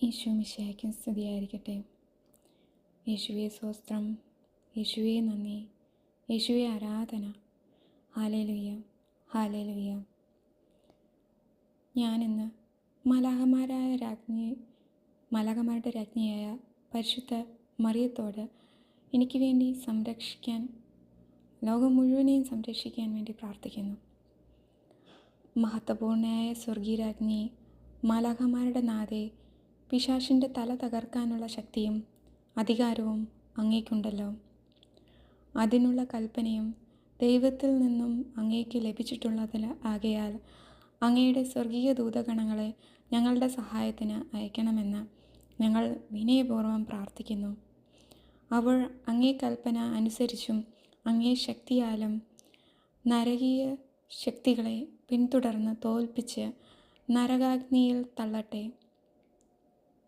ഈശോ മിശിഹായ്ക്കും സ്തുതിയായിരിക്കട്ടെ. യേശുവേ സ്തോത്രം, യേശുവേ നന്ദി, യേശുവേ ആരാധന. Hallelujah, hallelujah. ഞാനിന്ന് മാലാഖമാരുടെ രാജ്ഞിയായ പരിശുദ്ധ മറിയത്തോട് എനിക്ക് വേണ്ടി ലോകം മുഴുവനെയും സംരക്ഷിക്കാൻ വേണ്ടി പ്രാർത്ഥിക്കുന്നു. മഹത്വപൂർണയായ സ്വർഗീയരാജ്ഞി, മാലാഖമാരുടെ നാഥേ, പിശാചിൻ്റെ തല തകർക്കാനുള്ള ശക്തിയും അധികാരവും അങ്ങേക്കുണ്ടല്ലോ. അതിനുള്ള കൽപ്പനയും ദൈവത്തിൽ നിന്നും അങ്ങേക്ക് ലഭിച്ചിട്ടുള്ളതിൽ ആകയാൽ അങ്ങയുടെ സ്വർഗീയ ദൂതഗണങ്ങളെ ഞങ്ങളുടെ സഹായത്തിന് അയക്കണമെന്ന് ഞങ്ങൾ വിനയപൂർവ്വം പ്രാർത്ഥിക്കുന്നു. അവർ അങ്ങേ കൽപ്പന അനുസരിച്ചും അങ്ങേ ശക്തിയാലും നരകീയ ശക്തികളെ പിന്തുടർന്ന് തോൽപ്പിച്ച് നരകാഗ്നിയിൽ തള്ളട്ടെ.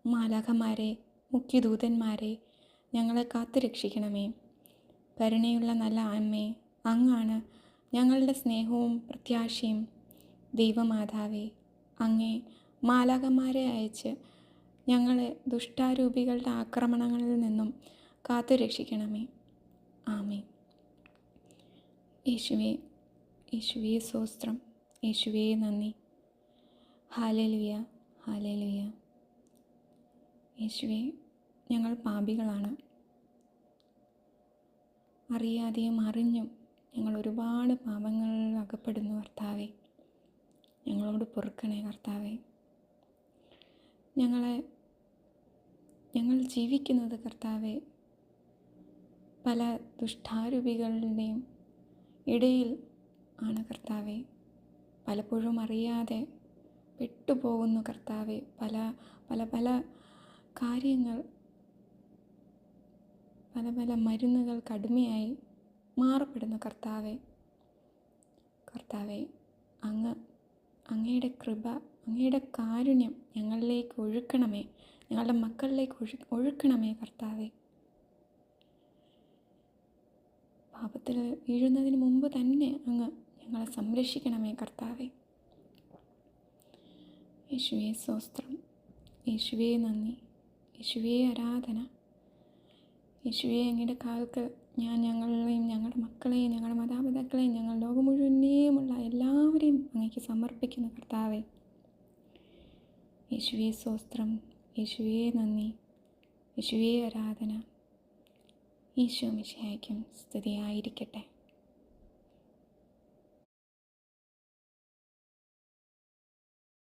മാലാഖമാരെ, മുഖ്യദൂതന്മാരെ, ഞങ്ങളെ കാത്തുരക്ഷിക്കണമേ. കരുണയുള്ള നല്ല അമ്മേ, അങ്ങാണ് ഞങ്ങളുടെ സ്നേഹവും പ്രത്യാശയും. ദൈവമാതാവേ, അങ്ങേ മാലാഖമാരെ അയച്ച് ഞങ്ങളെ ദുഷ്ടാരൂപികളുടെ ആക്രമണങ്ങളിൽ നിന്നും കാത്തുരക്ഷിക്കണമേ. ആമേൻ. യേശുവേ സ്തോത്രം, യേശുവേ നന്ദി. Hallelujah, hallelujah. യേശുവേ, ഞങ്ങൾ പാപികളാണ്. അറിയാതെയും അറിഞ്ഞും ഞങ്ങൾ ഒരുപാട് പാപങ്ങളിൽ അകപ്പെടുന്നു കർത്താവേ. ഞങ്ങളോട് പൊറുക്കണേ കർത്താവേ. ഞങ്ങൾ ജീവിക്കുന്നത് കർത്താവേ പല ദുഷ്ടാരൂപികളുടെയും ഇടയിൽ ആണ് കർത്താവേ. പലപ്പോഴും അറിയാതെ പെട്ടുപോകുന്നു കർത്താവേ. പല കാര്യങ്ങൾ, പല മരുന്നുകൾ കടുമയായി മാറപ്പെടുന്നു കർത്താവേ. അങ്ങയുടെ കൃപ, അങ്ങയുടെ കാരുണ്യം ഞങ്ങളിലേക്ക് ഒഴുക്കണമേ, ഞങ്ങളുടെ മക്കളിലേക്ക് ഒഴുക്കണമേ കർത്താവേ. പാപത്തിൽ വീഴുന്നതിന് മുമ്പ് തന്നെ അങ്ങ് ഞങ്ങളെ സംരക്ഷിക്കണമേ കർത്താവേ. യേശുവേ സ്തോത്രം, യേശുവേ നന്ദി, യേശുവേ ആരാധന. യേശുവേ, അങ്ങയുടെ കാലത്ത് ഞങ്ങളെയും ഞങ്ങളുടെ മക്കളെയും ഞങ്ങളുടെ മാതാപിതാക്കളെയും ഞങ്ങൾ ലോകം മുഴുവനെയുമുള്ള എല്ലാവരെയും അങ്ങേക്ക് സമർപ്പിക്കുന്നു കർത്താവേ. യേശുവേ സ്തോത്രം, യേശുവേ നന്ദി, യേശുവേ ആരാധന. ഈശോ മിശിഹായ്ക്കും സ്തുതിയായിരിക്കട്ടെ.